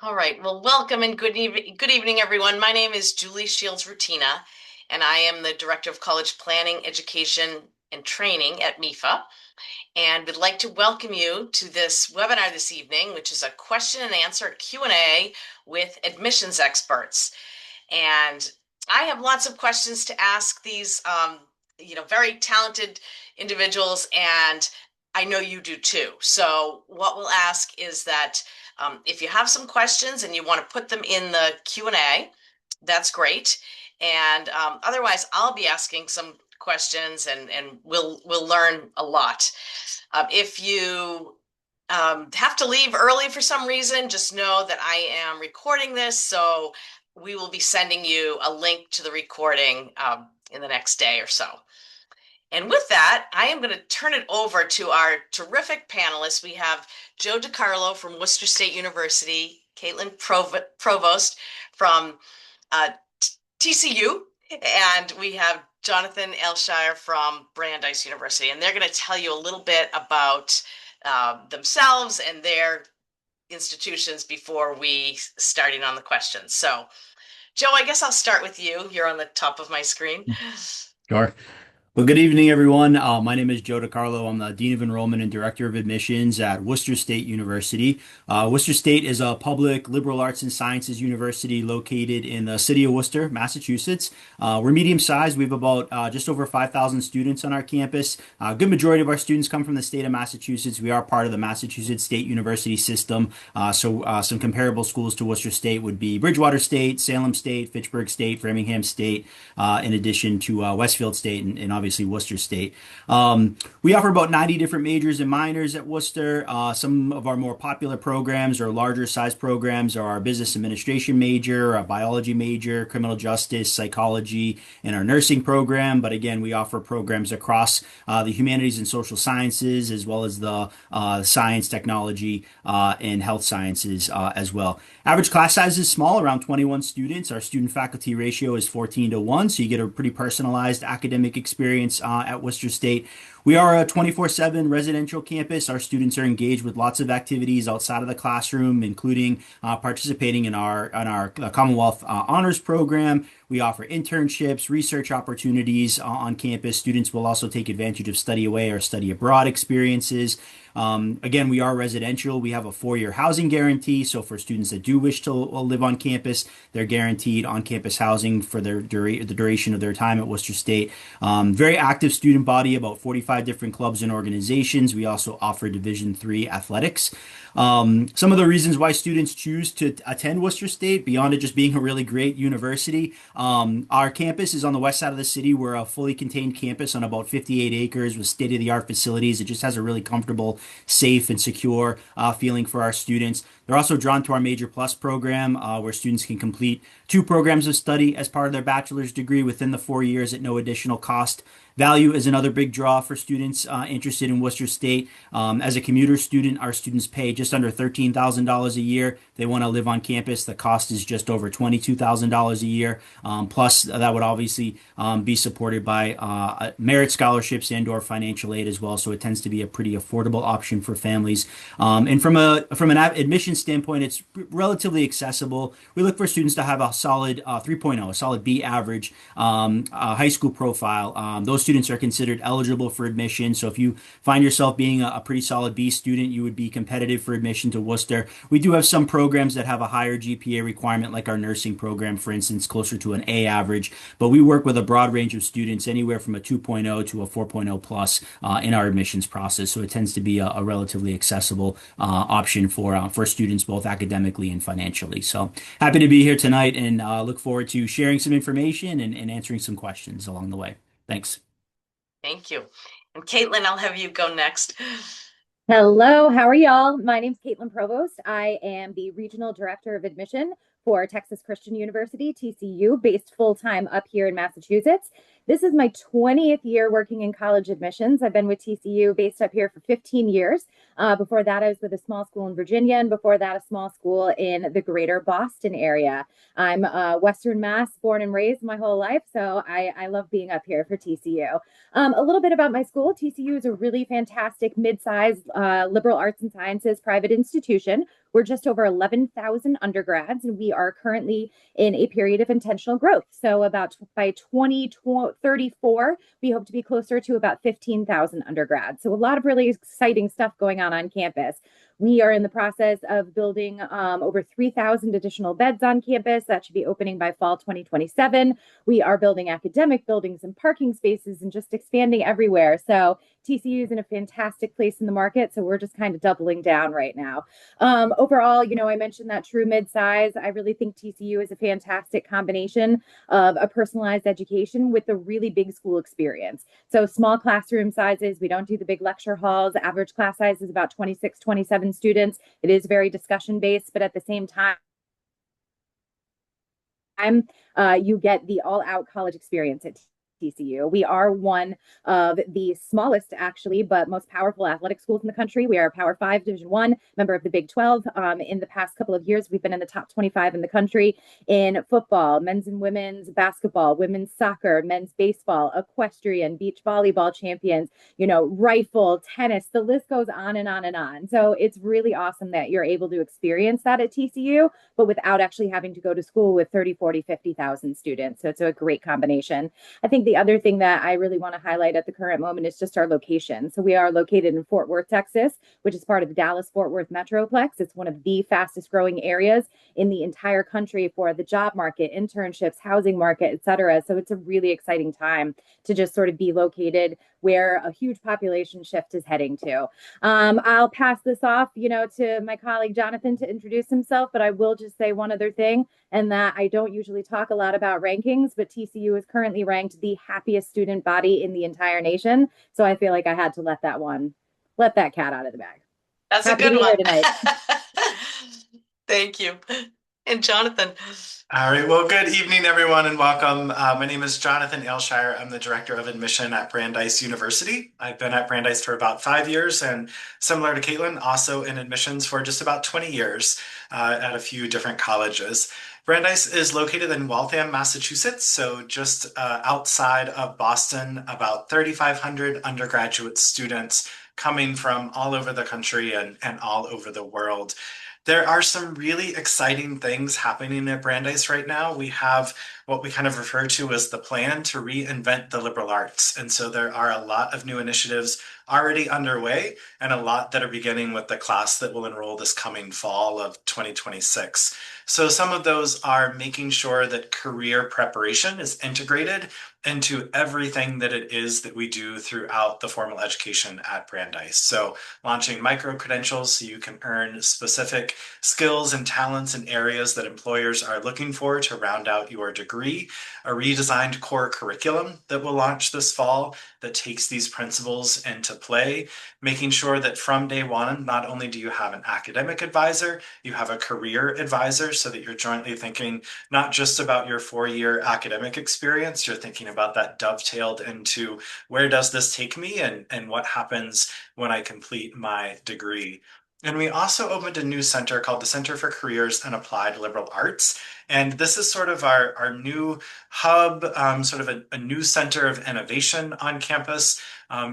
All right. Well, welcome and good evening, everyone. My name is Julie Shields Rutina, and I am the Director of College Planning, Education, and Training at MEFA. And would like to welcome you to this webinar this evening, which is a question and answer Q&A with admissions experts. And I have lots of questions to ask these, very talented individuals, and I know you do too. So what we'll ask is that if you have some questions and you want to put them in the Q&A, that's great. And otherwise, I'll be asking some questions, and we'll learn a lot. If you have to leave early for some reason, just know that I am recording this, so we will be sending you a link to the recording in the next day or so. And with that, I am going to turn it over to our terrific panelists. We have Joe DiCarlo from Worcester State University, Caitlin Provost from TCU, and we have Jonathan Elshire from Brandeis University. And they're going to tell you a little bit about themselves and their institutions before we start in on the questions. So, Joe, I guess I'll start with you. You're on the top of my screen. Sure. Well, good evening, everyone. My name is Joe DiCarlo. I'm the Dean of Enrollment and Director of Admissions at Worcester State University. Worcester State is a public liberal arts and sciences university located in the city of Worcester, Massachusetts. We're medium-sized. We have about just over 5,000 students on our campus. A good majority of our students come from the state of Massachusetts. We are part of the Massachusetts State University system. So some comparable schools to Worcester State would be Bridgewater State, Salem State, Fitchburg State, Framingham State, in addition to Westfield State and obviously Worcester State. We offer about 90 different majors and minors at Worcester. Some of our more popular programs or larger size programs are our business administration major, our biology major, criminal justice, psychology, and our nursing program. But again, we offer programs across the humanities and social sciences, as well as the science, technology, and health sciences as well. Average class size is small, around 21 students. Our student faculty ratio is 14 to 1, so you get a pretty personalized academic experience at Worcester State. We are a 24/7 residential campus. Our students are engaged with lots of activities outside of the classroom, including participating in our Commonwealth Honors Program. We offer internships, research opportunities on campus. Students will also take advantage of study away or study abroad experiences. Again, we are residential. We have a 4-year housing guarantee. So for students that do wish to live on campus, they're guaranteed on-campus housing for the duration of their time at Worcester State. Very active student body, about 45 different clubs and organizations. We also offer Division III athletics. Some of the reasons why students choose to attend Worcester State, beyond it just being a really great university, our campus is on the west side of the city. We're a fully contained campus on about 58 acres with state-of-the-art facilities. It just has a really comfortable, safe, and secure feeling for our students. They're also drawn to our Major Plus program, where students can complete 2 programs of study as part of their bachelor's degree within the 4 years at no additional cost. Value is another big draw for students interested in Worcester State. As a commuter student, our students pay just under $13,000 a year. They want to live on campus. The cost is just over $22,000 a year. Plus, that would obviously be supported by merit scholarships and/or financial aid as well. So it tends to be a pretty affordable option for families. And from an admission standpoint, it's relatively accessible. We look for students to have a solid 3.0, a solid B average, high school profile. Those students are considered eligible for admission. So if you find yourself being a pretty solid B student, you would be competitive for admission to Worcester. We do have some programs that have a higher GPA requirement, like our nursing program, for instance, closer to an A average. But we work with a broad range of students, anywhere from a 2.0 to a 4.0 plus in our admissions process. So it tends to be a relatively accessible option for students, both academically and financially. So happy to be here tonight, and look forward to sharing some information and answering some questions along the way. Thanks. Thank you. And Caitlin, I'll have you go next. Hello, how are y'all? My name's Caitlin Provost. I am the Regional Director of Admission for Texas Christian University, TCU, based full-time up here in Massachusetts. This is my 20th year working in college admissions. I've been with TCU based up here for 15 years. Before that, I was with a small school in Virginia, and before that, a small school in the greater Boston area. I'm Western Mass, born and raised my whole life, so I love being up here for TCU. A little bit about my school. TCU is a really fantastic mid-sized liberal arts and sciences private institution. We're just over 11,000 undergrads, and we are currently in a period of intentional growth. So about by 2034, we hope to be closer to about 15,000 undergrads. So a lot of really exciting stuff going on campus. We are in the process of building over 3,000 additional beds on campus. That should be opening by fall 2027. We are building academic buildings and parking spaces and just expanding everywhere. So TCU is in a fantastic place in the market. So we're just kind of doubling down right now. Overall, I mentioned that true mid-size. I really think TCU is a fantastic combination of a personalized education with a really big school experience. So small classroom sizes. We don't do the big lecture halls. Average class size is about 26, 27 students. It is very discussion based, but at the same time, you get the all-out college experience at TCU. We are one of the smallest, actually, but most powerful athletic schools in the country. We are a Power 5 Division 1 member of the Big 12. In the past couple of years, we've been in the top 25 in the country in football, men's and women's basketball, women's soccer, men's baseball, equestrian, beach volleyball champions, rifle, tennis. The list goes on and on and on. So it's really awesome that you're able to experience that at TCU, but without actually having to go to school with 30, 40, 50,000 students. So it's a great combination. I think the other thing that I really want to highlight at the current moment is just our location. So we are located in Fort Worth, Texas, which is part of the Dallas-Fort Worth Metroplex. It's one of the fastest growing areas in the entire country for the job market, internships, housing market, et cetera. So it's a really exciting time to just sort of be located where a huge population shift is heading to. I'll pass this off, to my colleague Jonathan to introduce himself, but I will just say one other thing, and that I don't usually talk a lot about rankings, but TCU is currently ranked the happiest student body in the entire nation. So I feel like I had to let that cat out of the bag. That's Happy a to good be one. here tonight. Thank you. And Jonathan. All right. Well, good evening, everyone, and welcome. My name is Jonathan Aylshire. I'm the Director of Admission at Brandeis University. I've been at Brandeis for about 5 years, and similar to Caitlin, also in admissions for just about 20 years at a few different colleges. Brandeis is located in Waltham, Massachusetts, so just outside of Boston, about 3,500 undergraduate students coming from all over the country and all over the world. There are some really exciting things happening at Brandeis right now. We have what we kind of refer to as the plan to reinvent the liberal arts. And so there are a lot of new initiatives already underway and a lot that are beginning with the class that will enroll this coming fall of 2026. So some of those are making sure that career preparation is integrated into everything that it is that we do throughout the formal education at Brandeis. So launching micro-credentials so you can earn specific skills and talents in areas that employers are looking for to round out your degree, a redesigned core curriculum that will launch this fall that takes these principles into play, making sure that from day one, not only do you have an academic advisor, you have a career advisor so that you're jointly thinking not just about your 4-year academic experience, you're thinking about that dovetailed into where does this take me and what happens when I complete my degree. And we also opened a new center called the Center for Careers and Applied Liberal Arts. And this is sort of our new hub, sort of a new center of innovation on campus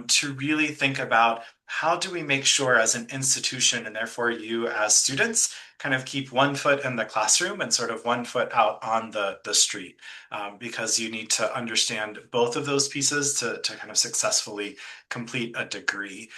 to really think about how do we make sure as an institution, and therefore you as students, kind of keep one foot in the classroom and sort of one foot out on the street, because you need to understand both of those pieces to kind of successfully complete a degree.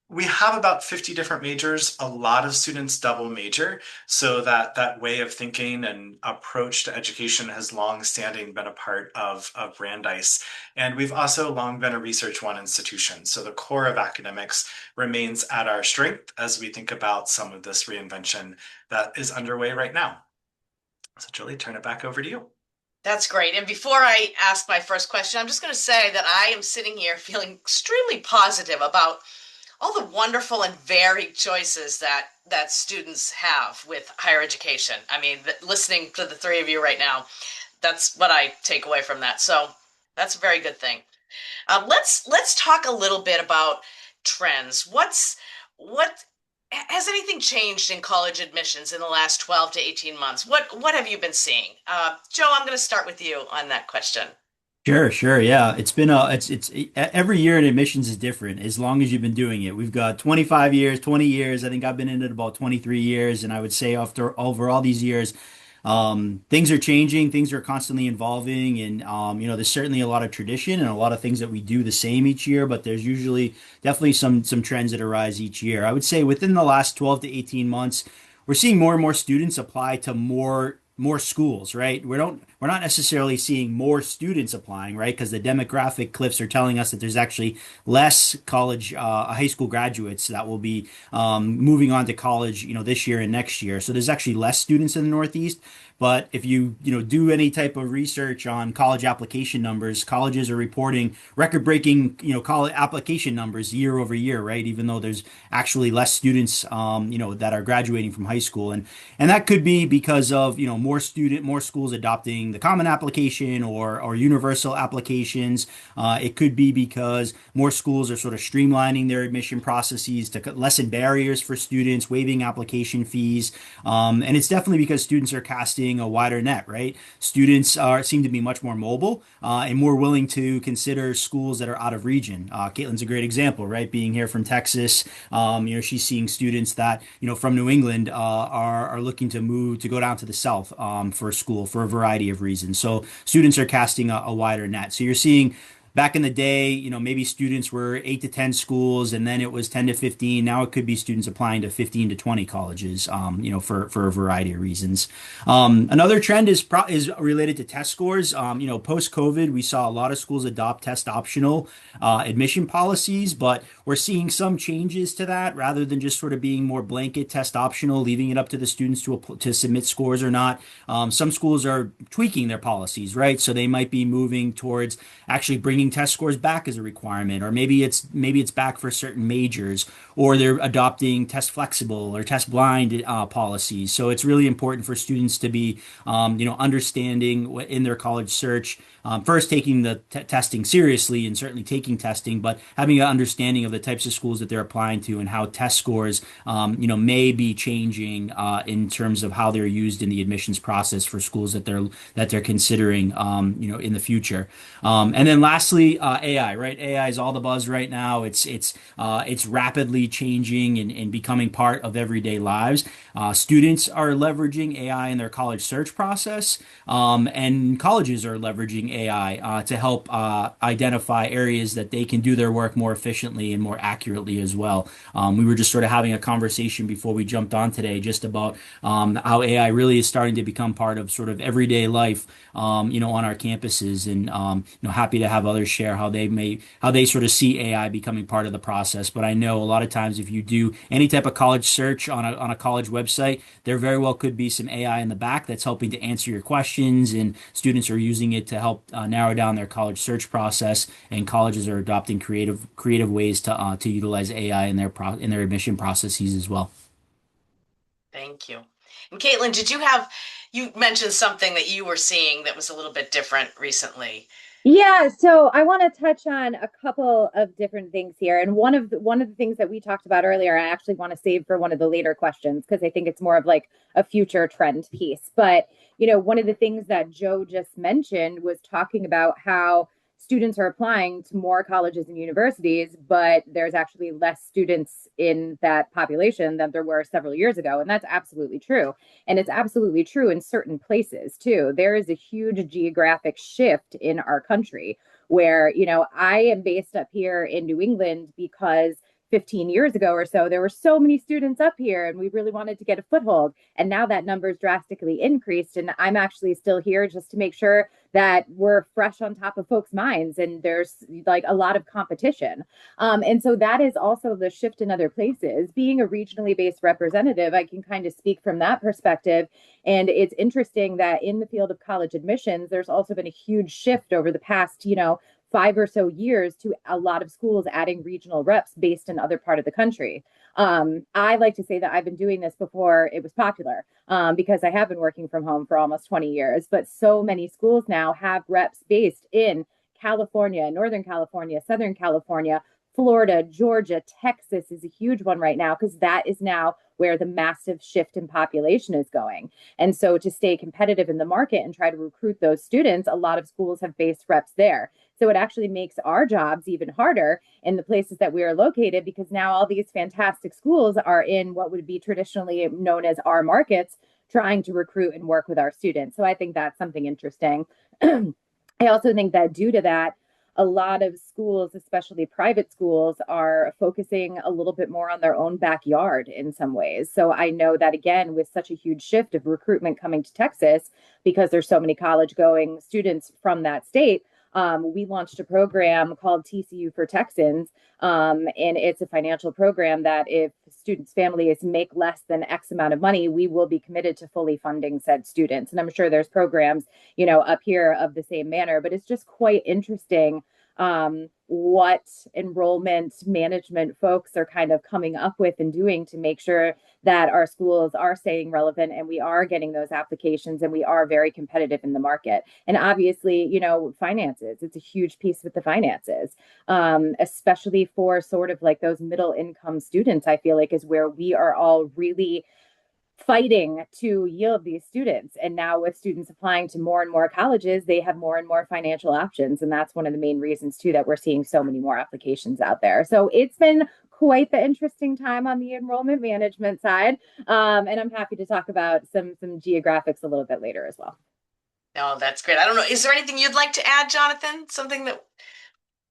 We have about 50 different majors. A lot of students double major, so that way of thinking and approach to education has long-standing been a part of Brandeis. And we've also long been a Research One institution. So the core of academics remains at our strength as we think about some of this reinvention that is underway right now. So Julie, turn it back over to you. That's great. And before I ask my first question, I'm just going to say that I am sitting here feeling extremely positive about all the wonderful and varied choices that students have with higher education. I mean, listening to the three of you right now, that's what I take away from that. So That's a very good thing. Let's talk a little bit about trends. What has anything changed in college admissions in the last 12 to 18 months? What have you been seeing? Joe, I'm going to start with you on that question. Sure, sure. Yeah. Every year in admissions is different as long as you've been doing it. We've got 25 years, 20 years. I think I've been in it about 23 years. And I would say after over all these years, things are changing, things are constantly evolving. And, there's certainly a lot of tradition and a lot of things that we do the same each year, but there's usually definitely some trends that arise each year. I would say within the last 12 to 18 months, we're seeing more and more students apply to more schools, right? We're not necessarily seeing more students applying, right? Because the demographic cliffs are telling us that there's actually less high school graduates that will be moving on to college, this year and next year. So there's actually less students in the Northeast. But if you do any type of research on college application numbers, colleges are reporting record-breaking, college application numbers year over year, right? Even though there's actually less students, that are graduating from high school, and that could be because of more schools adopting the common application or universal applications. It could be because more schools are sort of streamlining their admission processes to lessen barriers for students, waiving application fees, and it's definitely because students are casting a wider net, right? Students seem to be much more mobile and more willing to consider schools that are out of region. Caitlin's a great example, right? Being here from Texas, she's seeing students that from New England are looking to move to go down to the South for school for a variety of reasons. So students are casting a wider net. So you're seeing back in the day, maybe students were 8 to 10 schools and then it was 10 to 15. Now it could be students applying to 15 to 20 colleges, for a variety of reasons. Another trend is related to test scores. Post COVID, we saw a lot of schools adopt test optional admission policies, but we're seeing some changes to that rather than just sort of being more blanket test optional, leaving it up to the students to submit scores or not. Some schools are tweaking their policies, right? So they might be moving towards actually bringing test scores back as a requirement, or maybe it's back for certain majors, or they're adopting test flexible or test blind policies. So it's really important for students to be, understanding in their college search. First, taking the testing seriously and certainly taking testing, but having an understanding of the types of schools that they're applying to and how test scores, may be changing in terms of how they're used in the admissions process for schools that they're considering, in the future. And then lastly, AI, right? AI is all the buzz right now. It's rapidly changing and becoming part of everyday lives. Students are leveraging AI in their college search process, and colleges are leveraging AI to help identify areas that they can do their work more efficiently and more accurately as well. We were just sort of having a conversation before we jumped on today just about how AI really is starting to become part of sort of everyday life, on our campuses, and happy to have others share how they sort of see AI becoming part of the process. But I know a lot of times if you do any type of college search on a college website, there very well could be some AI in the back that's helping to answer your questions, and students are using it to help narrow down their college search process, and colleges are adopting creative ways to utilize AI in their admission processes as well. Thank you. And Caitlin, you mentioned something that you were seeing that was a little bit different recently. Yeah, so I want to touch on a couple of different things here. And one of the things that we talked about earlier, I actually want to save for one of the later questions because I think it's more of like a future trend piece. But, one of the things that Joe just mentioned was talking about how students are applying to more colleges and universities, but there's actually less students in that population than there were several years ago. And that's absolutely true. And it's absolutely true in certain places too. There is a huge geographic shift in our country where, I am based up here in New England because 15 years ago or so, there were so many students up here and we really wanted to get a foothold. And now that number's drastically increased. And I'm actually still here just to make sure that we're fresh on top of folks' minds. And there's like a lot of competition. And so that is also the shift in other places. Being a regionally based representative, I can kind of speak from that perspective. And it's interesting that in the field of college admissions, there's also been a huge shift over the past, 5 or so years to a lot of schools adding regional reps based in other part of the country. I like to say that I've been doing this before it was popular because I have been working from home for almost 20 years, but so many schools now have reps based in California, Northern California, Southern California, Florida, Georgia, Texas is a huge one right now because that is now where the massive shift in population is going. And so to stay competitive in the market and try to recruit those students, a lot of schools have base reps there. So it actually makes our jobs even harder in the places that we are located because now all these fantastic schools are in what would be traditionally known as our markets, trying to recruit and work with our students. So I think that's something interesting. I also think that due to that, a lot of schools, especially private schools, are focusing a little bit more on their own backyard in some ways. So I know that, again, with such a huge shift of recruitment coming to Texas, because there's so many college going students from that state, we launched a program called TCU for Texans. And it's a financial program that if students' families make less than X amount of money, we will be committed to fully funding said students. And I'm sure there's programs, up here of the same manner, but it's just quite interesting what enrollment management folks are kind of coming up with and doing to make sure that our schools are staying relevant and we are getting those applications and we are very competitive in the market. And obviously, finances, it's a huge piece with the finances, especially for sort of like those middle income students, I feel like is where we are all really fighting to yield these students. And now with students applying to more and more colleges, they have more and more financial options. And that's one of the main reasons too, that we're seeing so many more applications out there. So it's been quite the interesting time on the enrollment management side. And I'm happy to talk about some geographics a little bit later as well. No, that's great. I don't know. Is there anything you'd like to add, Jonathan? Something that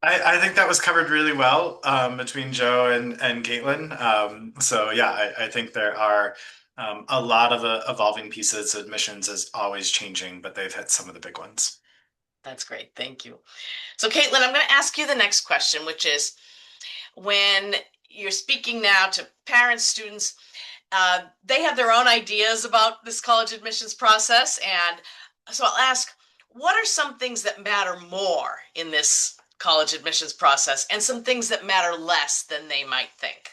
I think that was covered really well between Joe and Caitlin. So yeah, I think there are a lot of evolving pieces. Admissions is always changing, but they've hit some of the big ones. That's great. Thank you. So Caitlin, I'm going to ask you the next question, which is when you're speaking now to parents, students, they have their own ideas about this college admissions process. And so I'll ask, what are some things that matter more in this college admissions process and some things that matter less than they might think?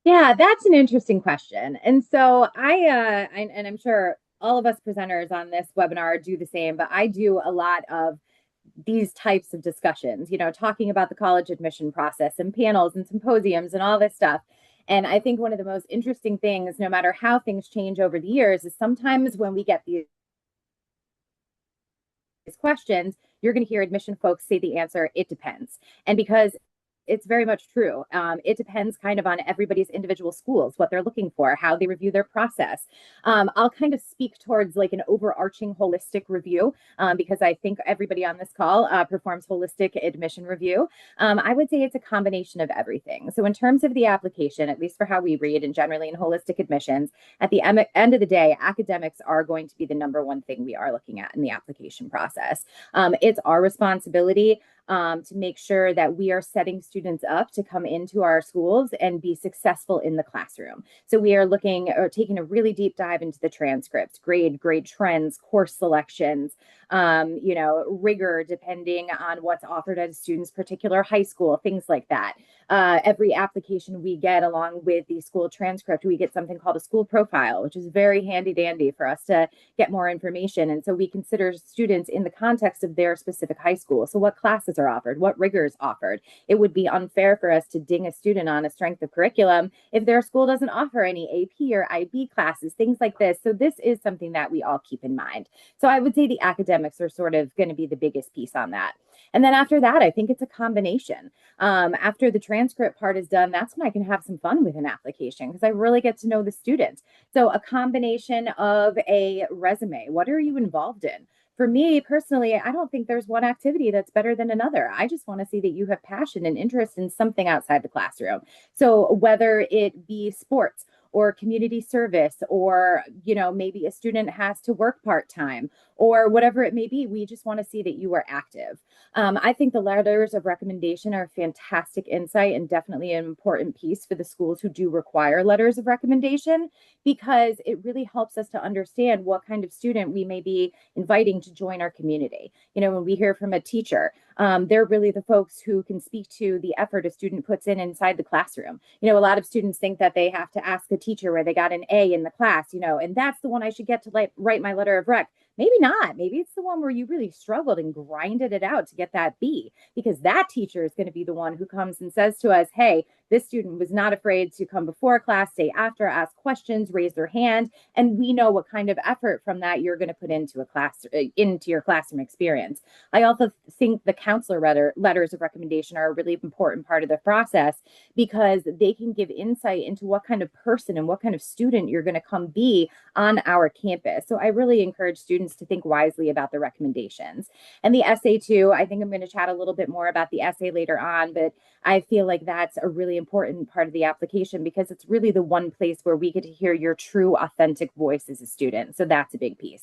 Yeah, that's an interesting question. And so and I'm sure all of us presenters on this webinar do the same, but I do a lot of these types of discussions, talking about the college admission process and panels and symposiums and all this stuff. And I think one of the most interesting things, no matter how things change over the years, is sometimes when we get these questions, you're going to hear admission folks say the answer, it depends. And because it's very much true. It depends kind of on everybody's individual schools, what they're looking for, how they review their process. I'll kind of speak towards like an overarching holistic review because I think everybody on this call performs holistic admission review. I would say it's a combination of everything. So in terms of the application, at least for how we read and generally in holistic admissions, at the end of the day, academics are going to be the number one thing we are looking at in the application process. It's our responsibility to make sure that we are setting students up to come into our schools and be successful in the classroom. So we are looking or taking a really deep dive into the transcripts, grade trends, course selections, rigor depending on what's offered at a student's particular high school, things like that. Every application we get along with the school transcript, we get something called a school profile, which is very handy dandy for us to get more information. And so we consider students in the context of their specific high school. So what classes are offered, what rigor is offered. It would be unfair for us to ding a student on a strength of curriculum if their school doesn't offer any AP or IB classes, things like this. So this is something that we all keep in mind. So I would say the academics are sort of going to be the biggest piece on that. And then after that, I think it's a combination. After the transcript part is done, that's when I can have some fun with an application because I really get to know the student. So a combination of a resume. What are you involved in? For me personally, I don't think there's one activity that's better than another. I just want to see that you have passion and interest in something outside the classroom. So whether it be sports or community service, or, maybe a student has to work part-time or whatever it may be, we just want to see that you are active. I think the letters of recommendation are a fantastic insight and definitely an important piece for the schools who do require letters of recommendation, because it really helps us to understand what kind of student we may be inviting to join our community. When we hear from a teacher, they're really the folks who can speak to the effort a student puts in inside the classroom. A lot of students think that they have to ask the teacher where they got an A in the class, and that's the one I should get to write my letter of rec. Maybe not. Maybe it's the one where you really struggled and grinded it out to get that B, because that teacher is going to be the one who comes and says to us, hey, this student was not afraid to come before class, stay after, ask questions, raise their hand, and we know what kind of effort from that you're going to put into a class, into your classroom experience. I also think the counselor letters of recommendation are a really important part of the process, because they can give insight into what kind of person and what kind of student you're going to come be on our campus. So I really encourage students to think wisely about the recommendations. And the essay too, I think I'm going to chat a little bit more about the essay later on, but I feel like that's a really important part of the application, because it's really the one place where we get to hear your true, authentic voice as a student. So that's a big piece.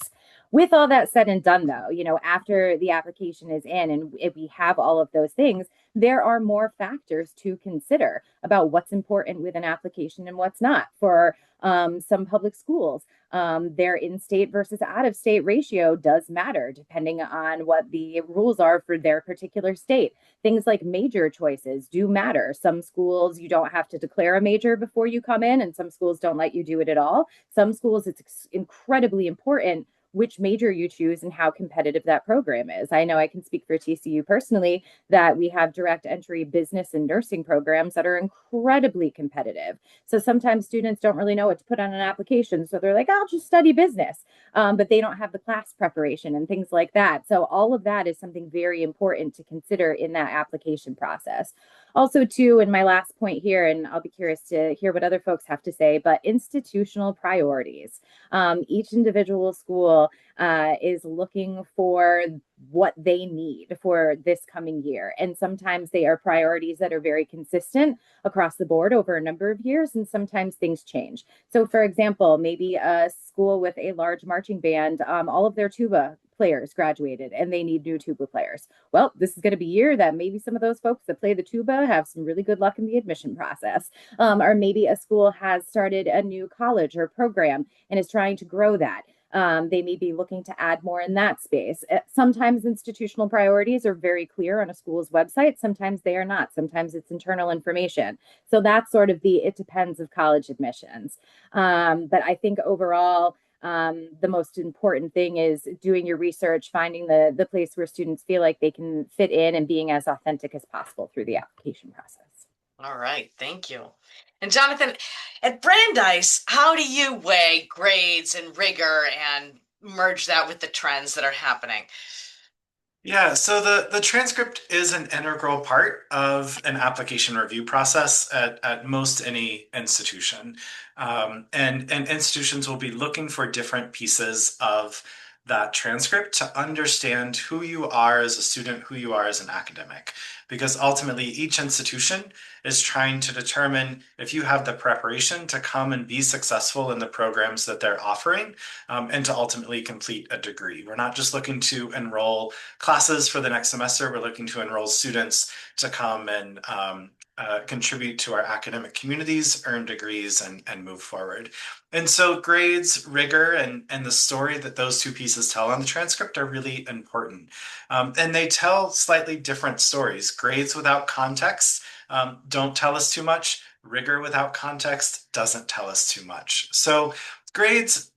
With all that said and done, though, after the application is in and if we have all of those things, there are more factors to consider about what's important with an application and what's not. For some public schools, their in-state versus out-of-state ratio does matter depending on what the rules are for their particular state. Things like major choices do matter. Some schools, you don't have to declare a major before you come in, and some schools don't let you do it at all. Some schools, it's incredibly important which major you choose and how competitive that program is. I know I can speak for TCU personally that we have direct entry business and nursing programs that are incredibly competitive. So sometimes students don't really know what to put on an application. So they're like, I'll just study business, but they don't have the class preparation and things like that. So all of that is something very important to consider in that application process. Also, too, and my last point here, and I'll be curious to hear what other folks have to say, but institutional priorities. Each individual school is looking for what they need for this coming year. And sometimes they are priorities that are very consistent across the board over a number of years, and sometimes things change. So, for example, maybe a school with a large marching band, all of their tuba players graduated and they need new tuba players. Well, this is going to be a year that maybe some of those folks that play the tuba have some really good luck in the admission process. Or maybe a school has started a new college or program and is trying to grow that. They may be looking to add more in that space. Sometimes institutional priorities are very clear on a school's website. Sometimes they are not. Sometimes it's internal information. So that's sort of the it depends of college admissions. But I think overall, the most important thing is doing your research, finding the place where students feel like they can fit in, and being as authentic as possible through the application process. All right, thank you. And Jonathan, at Brandeis, how do you weigh grades and rigor and merge that with the trends that are happening? Yeah, so the transcript is an integral part of an application review process at most any institution. And institutions will be looking for different pieces of that transcript to understand who you are as a student, who you are as an academic. Because ultimately, each institution is trying to determine if you have the preparation to come and be successful in the programs that they're offering, and to ultimately complete a degree. We're not just looking to enroll classes for the next semester. We're looking to enroll students to come and contribute to our academic communities, earn degrees, and move forward. And so grades, rigor, and the story that those two pieces tell on the transcript are really important. And they tell slightly different stories. Grades without context don't tell us too much. Rigor without context doesn't tell us too much. So grades,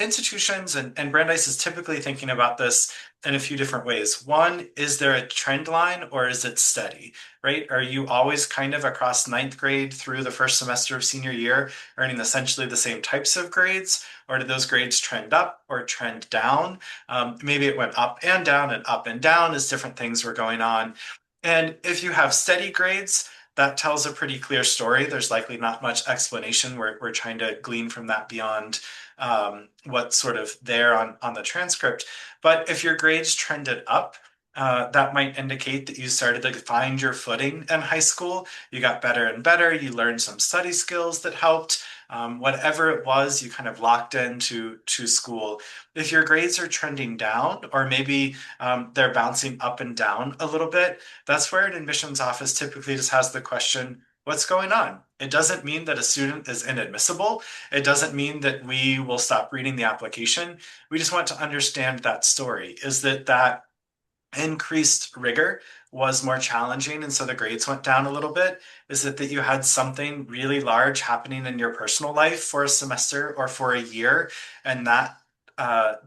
institutions and Brandeis is typically thinking about this in a few different ways. One, is there a trend line or is it steady, right? Are you always kind of across ninth grade through the first semester of senior year earning essentially the same types of grades? Or did those grades trend up or trend down? Maybe it went up and down as different things were going on. And if you have steady grades, that tells a pretty clear story. There's likely not much explanation. We're trying to glean from that beyond what's sort of there on the transcript. But if your grades trended up, that might indicate that you started to find your footing in high school. You got better and better. You learned some study skills that helped. Whatever it was, you kind of locked into school. If your grades are trending down, or maybe they're bouncing up and down a little bit, that's where an admissions office typically just has the question, what's going on? It doesn't mean that a student is inadmissible. It doesn't mean that we will stop reading the application. We just want to understand that story. Is that increased rigor was more challenging and so the grades went down a little bit? Is it that you had something really large happening in your personal life for a semester or for a year, and that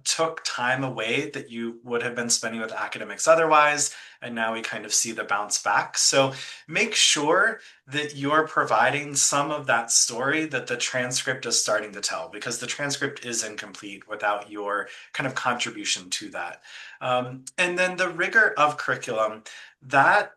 took time away that you would have been spending with academics otherwise, and now we kind of see the bounce back. So make sure that you're providing some of that story that the transcript is starting to tell, because the transcript is incomplete without your kind of contribution to that. And then the rigor of curriculum, that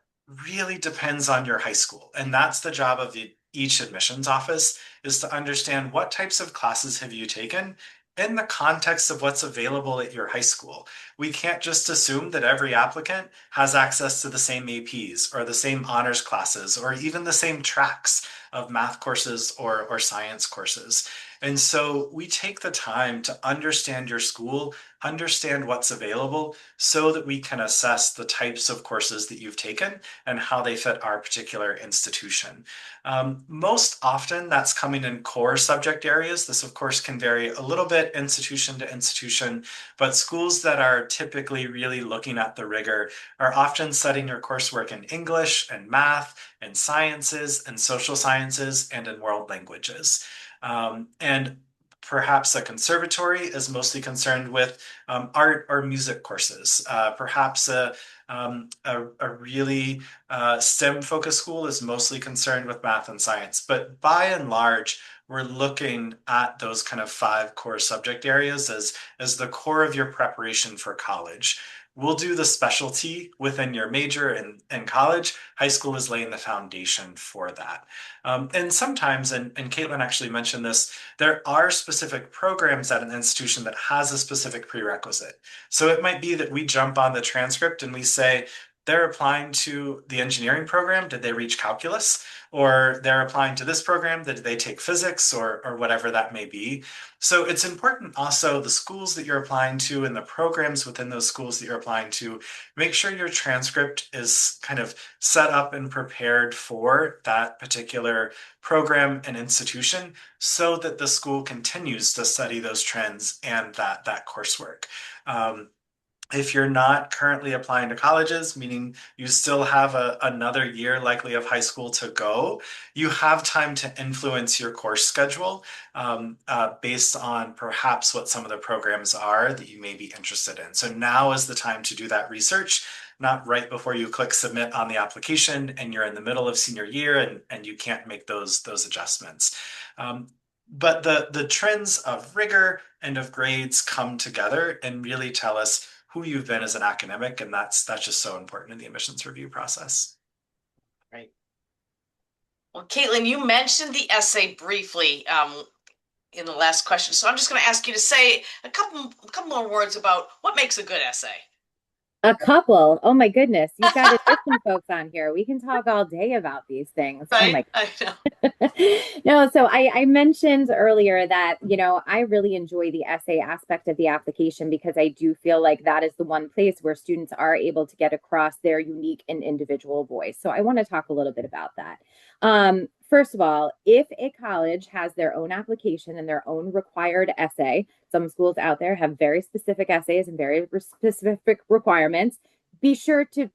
really depends on your high school. And that's the job of each admissions office, is to understand what types of classes have you taken in the context of what's available at your high school. We can't just assume that every applicant has access to the same APs or the same honors classes or even the same tracks of math courses or science courses. And so we take the time to understand your school, understand what's available, so that we can assess the types of courses that you've taken and how they fit our particular institution. Most often that's coming in core subject areas. This, of course, can vary a little bit institution to institution, but schools that are typically really looking at the rigor are often setting your coursework in English and math and sciences and social sciences and in world languages. And perhaps a conservatory is mostly concerned with art or music courses. Perhaps a really STEM-focused school is mostly concerned with math and science. But by and large, we're looking at those kind of 5 core subject areas as the core of your preparation for college. We'll do the specialty within your major in college. High school is laying the foundation for that. And sometimes, and Caitlin actually mentioned this, there are specific programs at an institution that has a specific prerequisite. So it might be that we jump on the transcript and we say, they're applying to the engineering program, did they reach calculus? Or they're applying to this program, did they take physics, or whatever that may be. So it's important also, the schools that you're applying to and the programs within those schools that you're applying to, make sure your transcript is kind of set up and prepared for that particular program and institution, so that the school continues to study those trends and that coursework. If you're not currently applying to colleges, meaning you still have another year likely of high school to go, you have time to influence your course schedule based on perhaps what some of the programs are that you may be interested in. So now is the time to do that research, not right before you click submit on the application and you're in the middle of senior year and you can't make those adjustments. But the trends of rigor and of grades come together and really tell us who you've been as an academic, and that's just so important in the admissions review process. Right. Well, Caitlin, you mentioned the essay briefly in the last question, so I'm just going to ask you to say a couple more words about what makes a good essay. A couple. Oh my goodness. You've got addition folks on here. We can talk all day about these things. Right? Oh my I know. No, so I mentioned earlier that, I really enjoy the essay aspect of the application, because I do feel like that is the one place where students are able to get across their unique and individual voice. So I want to talk a little bit about that. First of all, if a college has their own application and their own required essay, some schools out there have very specific essays and very specific requirements, be sure to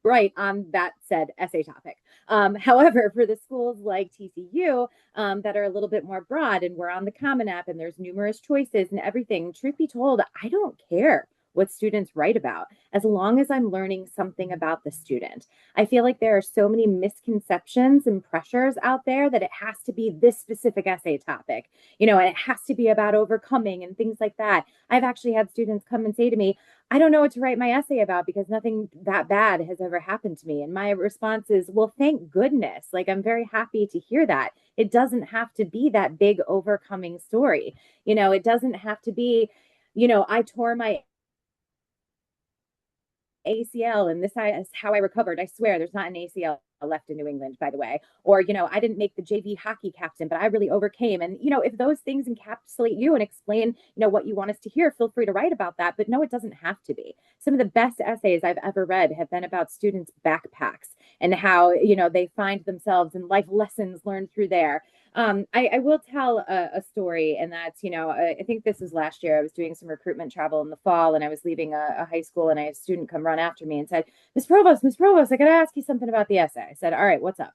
write on that said essay topic. However, for the schools like TCU that are a little bit more broad, and we're on the Common App and there's numerous choices and everything, truth be told, I don't care what students write about, as long as I'm learning something about the student. I feel like there are so many misconceptions and pressures out there that it has to be this specific essay topic, and it has to be about overcoming and things like that. I've actually had students come and say to me, I don't know what to write my essay about because nothing that bad has ever happened to me. And my response is, well, thank goodness. Like, I'm very happy to hear that. It doesn't have to be that big overcoming story. It doesn't have to be, I tore my ACL and this is how I recovered. I swear there's not an ACL left in New England, by the way. Or, I didn't make the JV hockey captain, but I really overcame. And, if those things encapsulate you and explain, what you want us to hear, feel free to write about that. But no, it doesn't have to be. Some of the best essays I've ever read have been about students' backpacks and how, they find themselves and life lessons learned through there. I will tell a story, and that's, I think this was last year. I was doing some recruitment travel in the fall, and I was leaving a high school, and I had a student come run after me and said, Miss Provost, I got to ask you something about the essay. I said, all right, what's up?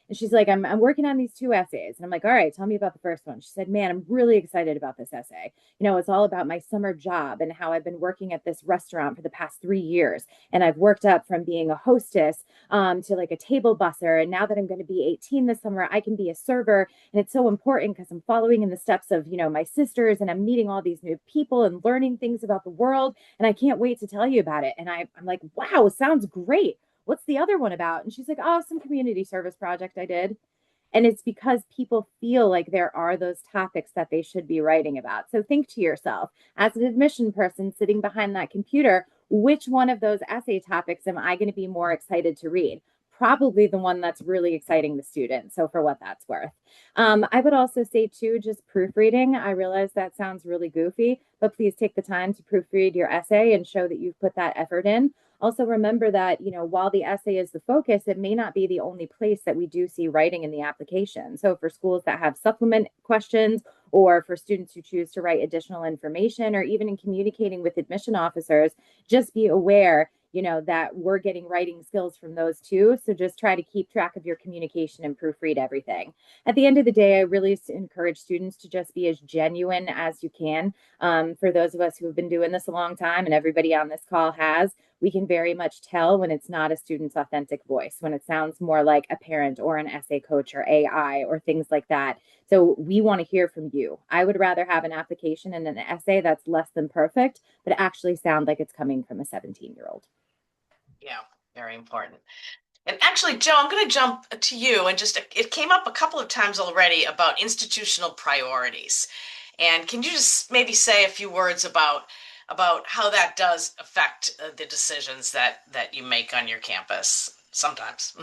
And she's like, I'm working on these two essays. And I'm like, all right, tell me about the first one. She said, man, I'm really excited about this essay. It's all about my summer job and how I've been working at this restaurant for the past 3 years. And I've worked up from being a hostess to like a table busser. And now that I'm going to be 18 this summer, I can be a server. And it's so important because I'm following in the steps of, my sisters, and I'm meeting all these new people and learning things about the world. And I can't wait to tell you about it. And I'm like, wow, sounds great. What's the other one about? And she's like, oh, some community service project I did. And it's because people feel like there are those topics that they should be writing about. So think to yourself, as an admission person sitting behind that computer, which one of those essay topics am I going to be more excited to read? Probably the one that's really exciting the student. So for what that's worth. I would also say too, just proofreading. I realize that sounds really goofy, but please take the time to proofread your essay and show that you've put that effort in. Also remember that, while the essay is the focus, it may not be the only place that we do see writing in the application. So for schools that have supplement questions, or for students who choose to write additional information, or even in communicating with admission officers, just be aware, that we're getting writing skills from those too. So just try to keep track of your communication and proofread everything. At the end of the day, I really encourage students to just be as genuine as you can. For those of us who have been doing this a long time, and everybody on this call has, we can very much tell when it's not a student's authentic voice, when it sounds more like a parent or an essay coach or AI or things like that. So we want to hear from you. I would rather have an application and an essay that's less than perfect, but actually sound like it's coming from a 17-year-old. Yeah, very important. And actually, Joe, I'm going to jump to you, and just it came up a couple of times already about institutional priorities. And can you just maybe say a few words about how that does affect the decisions that you make on your campus sometimes?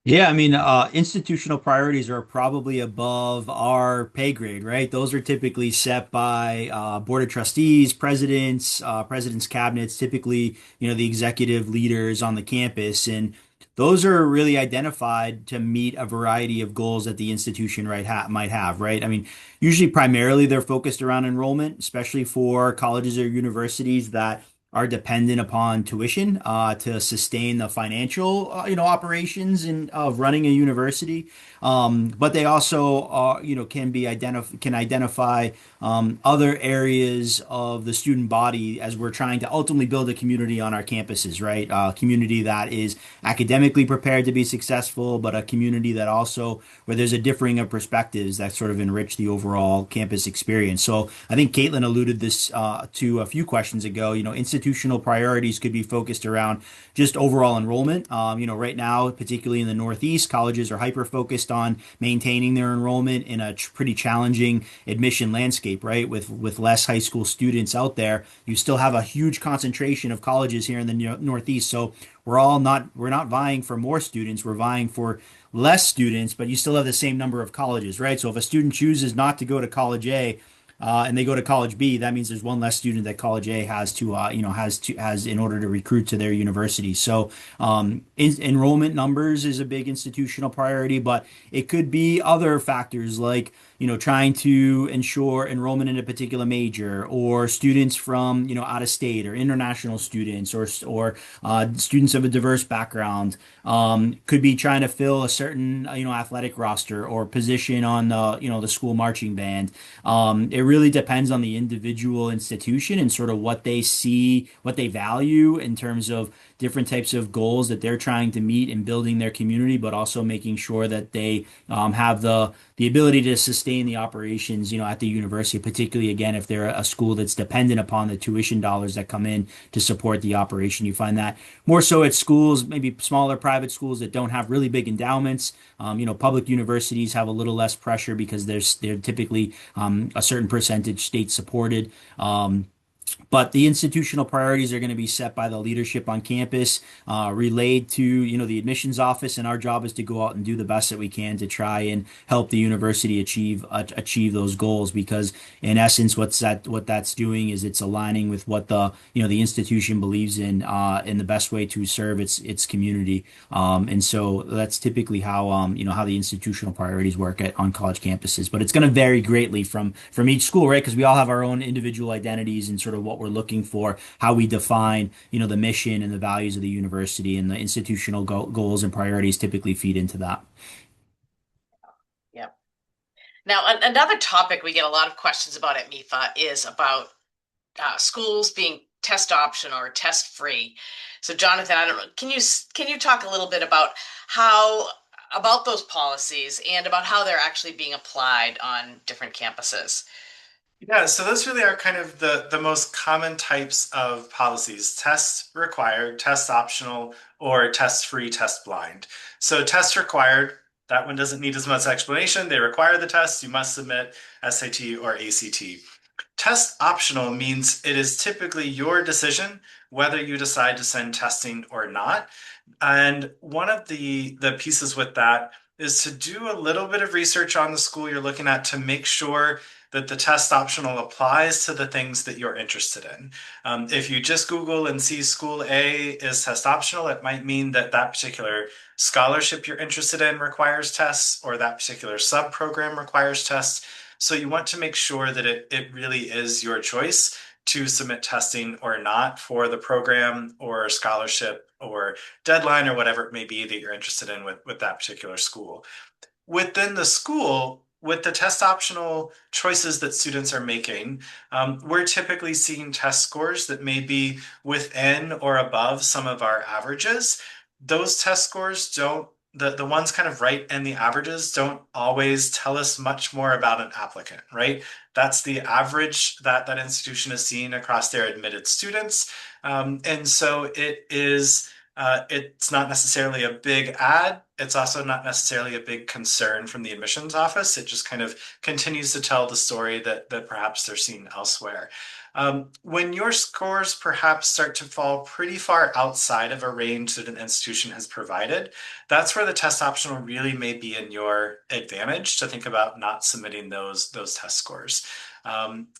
Yeah, I mean, institutional priorities are probably above our pay grade, right? Those are typically set by board of trustees, presidents, presidents' cabinets, typically, the executive leaders on the campus. And those are really identified to meet a variety of goals that the institution might have, right? I mean, usually primarily they're focused around enrollment, especially for colleges or universities that are dependent upon tuition to sustain the financial operations and of running a university. But they also can identify other areas of the student body as we're trying to ultimately build a community on our campuses, right? A community that is academically prepared to be successful, but a community that also where there's a differing of perspectives that sort of enrich the overall campus experience. So I think Caitlin alluded this to a few questions ago. Institutional priorities could be focused around just overall enrollment. Right now, particularly in the Northeast, colleges are hyper focused on maintaining their enrollment in a pretty challenging admission landscape, right? With less high school students out there, you still have a huge concentration of colleges here in the Northeast. So we're not vying for more students, we're vying for less students, but you still have the same number of colleges, right? So if a student chooses not to go to college A, and they go to college B, that means there's one less student that college A has in order to recruit to their university. So enrollment numbers is a big institutional priority, but it could be other factors like trying to ensure enrollment in a particular major, or students from out of state, or international students, or students of a diverse background. Could be trying to fill a certain athletic roster or position on the school marching band. It really depends on the individual institution and sort of what they see, what they value in terms of different types of goals that they're trying to meet in building their community, but also making sure that they have the ability to sustain the operations, at the university, particularly again if they're a school that's dependent upon the tuition dollars that come in to support the operation. You find that more so at schools, maybe smaller private schools that don't have really big endowments. Public universities have a little less pressure because they're typically a certain percentage state supported. But the institutional priorities are going to be set by the leadership on campus, relayed to, the admissions office, and our job is to go out and do the best that we can to try and help the university achieve those goals. Because in essence, what that's doing is it's aligning with what the institution believes in the best way to serve its community. And so that's typically how the institutional priorities work on college campuses. But it's going to vary greatly from each school, right? Because we all have our own individual identities and sort of what we're looking for, how we define, the mission and the values of the university, and the institutional goals and priorities typically feed into that. Now, another topic we get a lot of questions about at MEFA is about schools being test optional or test free. So, Jonathan, I don't know, can you talk a little bit about how about those policies and about how they're actually being applied on different campuses? Yeah, so those really are kind of the most common types of policies: test required, test optional, or test free, test blind. So test required, that one doesn't need as much explanation. They require the test. You must submit SAT or ACT. Test optional means it is typically your decision whether you decide to send testing or not. And one of the pieces with that is to do a little bit of research on the school you're looking at to make sure that the test optional applies to the things that you're interested in. If you just Google and see school A is test optional, it might mean that that particular scholarship you're interested in requires tests, or that particular sub program requires tests. So you want to make sure that it really is your choice to submit testing or not for the program or scholarship or deadline or whatever it may be that you're interested in with that particular school. Within the school, with the test optional choices that students are making, we're typically seeing test scores that may be within or above some of our averages. Those test scores don't, the ones kind of right in the averages don't always tell us much more about an applicant, right? That's the average that that institution is seeing across their admitted students. And so it's not necessarily a big ad. It's also not necessarily a big concern from the admissions office. It just kind of continues to tell the story that perhaps they're seeing elsewhere. When your scores perhaps start to fall pretty far outside of a range that an institution has provided, that's where the test optional really may be in your advantage to think about not submitting those test scores.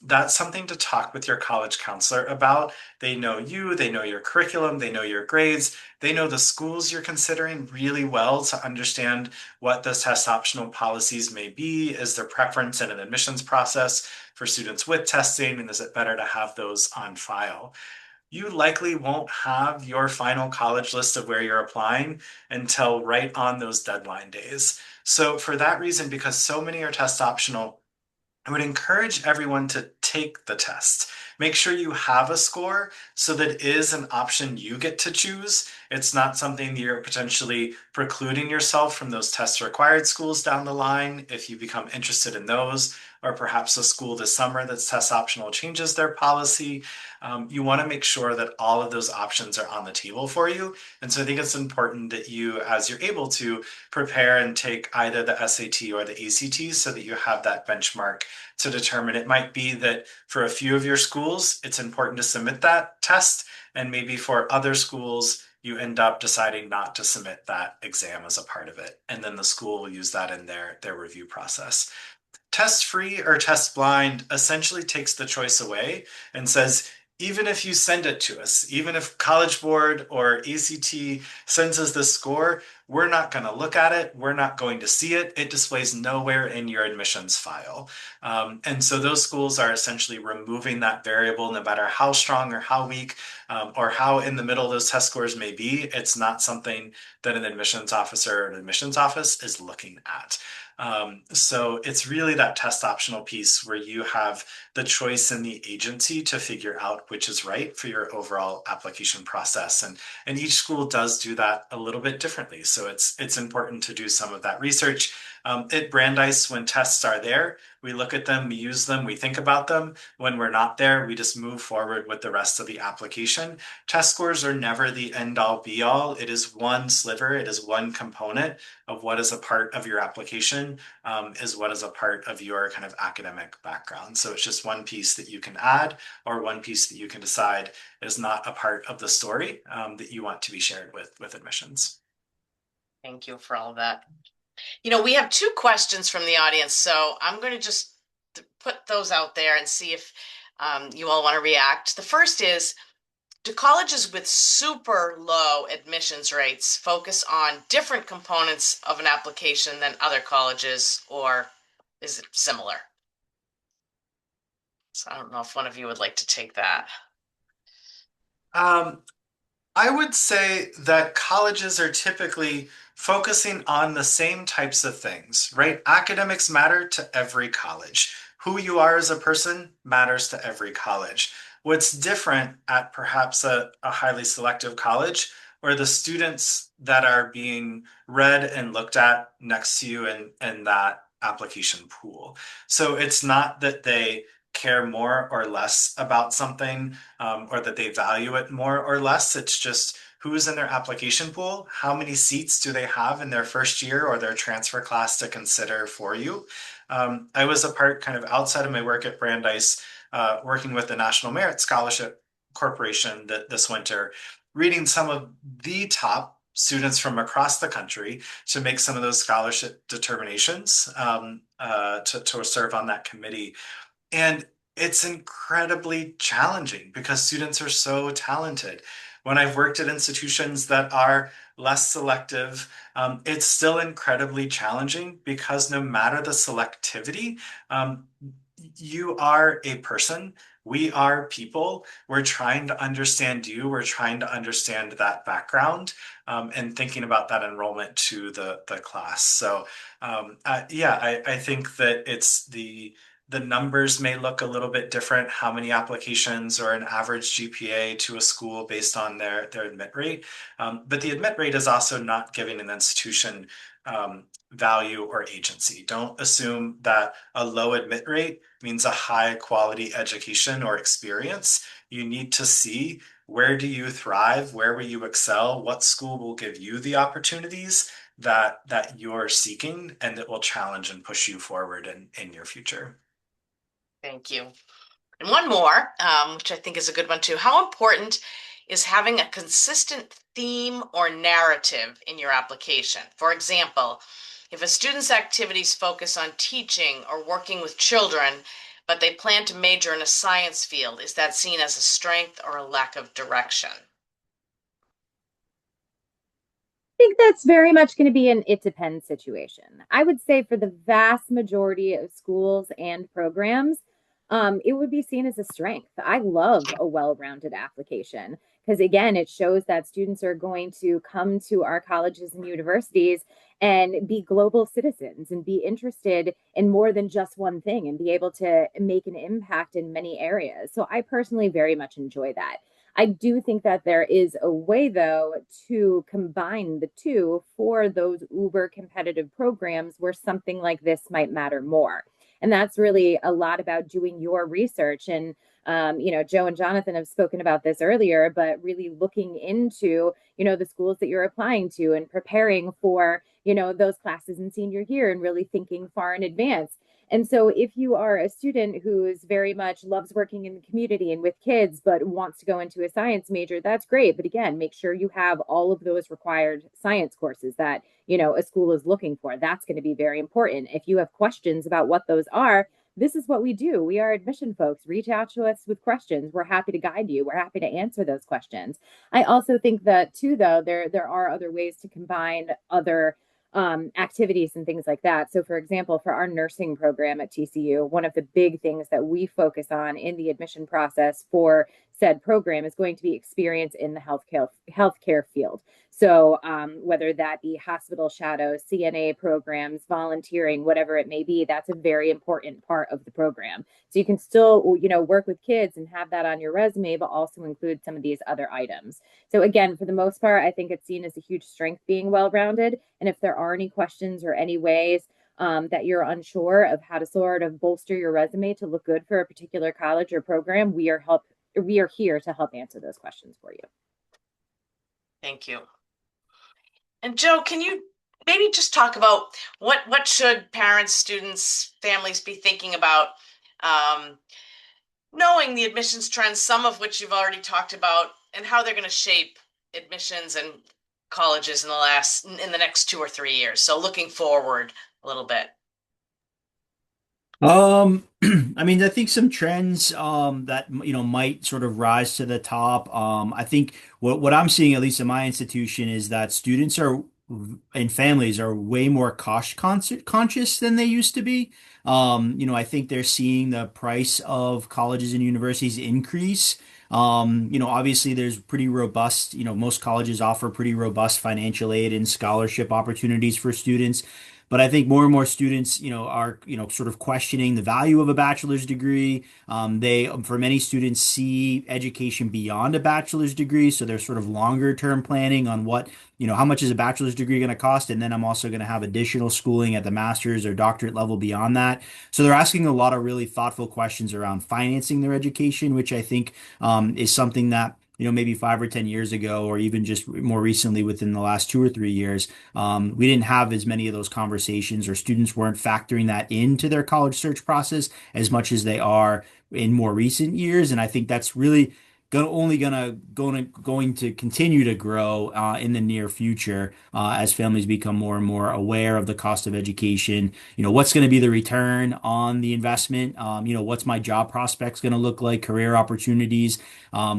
That's something to talk with your college counselor about. They know you, they know your curriculum, they know your grades, they know the schools you're considering really well to understand what those test optional policies may be. Is there preference in an admissions process for students with testing, and is it better to have those on file? You likely won't have your final college list of where you're applying until right on those deadline days. So for that reason, because so many are test optional, I would encourage everyone to take the test. Make sure you have a score so that it is an option you get to choose. It's not something that you're potentially precluding yourself from those test required schools down the line if you become interested in those, or perhaps a school this summer that's test optional changes their policy. You want to make sure that all of those options are on the table for you. And so I think it's important that you, as you're able to, prepare and take either the SAT or the ACT so that you have that benchmark to determine. It might be that for a few of your schools, it's important to submit that test, and maybe for other schools, you end up deciding not to submit that exam as a part of it. And then the school will use that in their review process. Test free or test blind essentially takes the choice away and says, even if you send it to us, even if College Board or ACT sends us the score, we're not going to look at it. We're not going to see it. It displays nowhere in your admissions file. And so those schools are essentially removing that variable no matter how strong or how weak or how in the middle those test scores may be. It's not something that an admissions officer or an admissions office is looking at. So it's really that test optional piece where you have the choice in the agency to figure out which is right for your overall application process. And each school does do that a little bit differently. So it's important to do some of that research. At Brandeis, when tests are there, we look at them, we use them, we think about them. When we're not there, we just move forward with the rest of the application. Test scores are never the end all be all. It is one sliver, it is one component of what is a part of your application, is what is a part of your kind of academic background. So it's just one piece that you can add, or one piece that you can decide is not a part of the story that you want to be shared with admissions. Thank you for all of that. We have two questions from the audience, so I'm going to just put those out there and see if you all want to react. The first is, do colleges with super low admissions rates focus on different components of an application than other colleges, or is it similar? So I don't know if one of you would like to take that. Um, I would say that colleges are typically focusing on the same types of things, right? Academics matter to every college. Who you are as a person matters to every college. What's different at perhaps a highly selective college, where the students that are being read and looked at next to you in that application pool. So it's not that they care more or less about something, or that they value it more or less. It's just who's in their application pool, how many seats do they have in their first year or their transfer class to consider for you. I was a part kind of outside of my work at Brandeis, working with the National Merit Scholarship Corporation this winter, reading some of the top students from across the country to make some of those scholarship determinations, to serve on that committee. And it's incredibly challenging because students are so talented. When I've worked at institutions that are less selective, it's still incredibly challenging because no matter the selectivity, you are a person. We are people. We're trying to understand you. We're trying to understand that background, and thinking about that enrollment to the class. So, yeah, I think that it's the numbers may look a little bit different, how many applications or an average GPA to a school based on their admit rate. But the admit rate is also not giving an institution value or agency. Don't assume that a low admit rate means a high quality education or experience. You need to see, where do you thrive? Where will you excel? What school will give you the opportunities that you're seeking and that will challenge and push you forward in your future. Thank you. And one more, which I think is a good one too. How important is having a consistent theme or narrative in your application? For example, if a student's activities focus on teaching or working with children, but they plan to major in a science field, is that seen as a strength or a lack of direction? Think that's very much going to be an it depends situation. I would say for the vast majority of schools and programs, it would be seen as a strength. I love a well rounded application because, again, it shows that students are going to come to our colleges and universities and be global citizens and be interested in more than just one thing and be able to make an impact in many areas. So I personally very much enjoy that. I do think that there is a way, though, to combine the two for those uber competitive programs where something like this might matter more. And that's really a lot about doing your research. And, Joe and Jonathan have spoken about this earlier, but really looking into, the schools that you're applying to and preparing for, those classes in senior year and really thinking far in advance. And so if you are a student who's very much loves working in the community and with kids, but wants to go into a science major, that's great. But again, make sure you have all of those required science courses that, a school is looking for. That's going to be very important. If you have questions about what those are, this is what we do. We are admission folks. Reach out to us with questions. We're happy to guide you. We're happy to answer those questions. I also think that too, though, there are other ways to combine other activities and things like that. So, for example, for our nursing program at TCU, one of the big things that we focus on in the admission process for said program is going to be experience in the healthcare field. So, whether that be hospital shadows, CNA programs, volunteering, whatever it may be, that's a very important part of the program. So you can still, work with kids and have that on your resume, but also include some of these other items. So again, for the most part, I think it's seen as a huge strength being well-rounded. And if there are any questions or any ways that you're unsure of how to sort of bolster your resume to look good for a particular college or program, we are here to help answer those questions for you. Thank you. And Joe, can you maybe just talk about what should parents, students, families be thinking about, knowing the admissions trends, some of which you've already talked about, and how they're going to shape admissions and colleges in the next 2 or 3 years. So looking forward a little bit. Um, I mean, I think some trends that might sort of rise to the top. I think what I'm seeing, at least in my institution, is that students are and families are way more conscious than they used to be. I think they're seeing the price of colleges and universities increase. Obviously there's pretty robust, most colleges offer pretty robust financial aid and scholarship opportunities for students. But I think more and more students, are, sort of questioning the value of a bachelor's degree. For many students, see education beyond a bachelor's degree. So they're sort of longer term planning on how much is a bachelor's degree going to cost? And then I'm also going to have additional schooling at the master's or doctorate level beyond that. So they're asking a lot of really thoughtful questions around financing their education, which I think is something that, maybe 5 or 10 years ago, or even just more recently within the last 2 or 3 years, we didn't have as many of those conversations, or students weren't factoring that into their college search process as much as they are in more recent years. And I think that's really going to continue to grow in the near future as families become more and more aware of the cost of education. What's going to be the return on the investment? What's my job prospects going to look like? Career opportunities.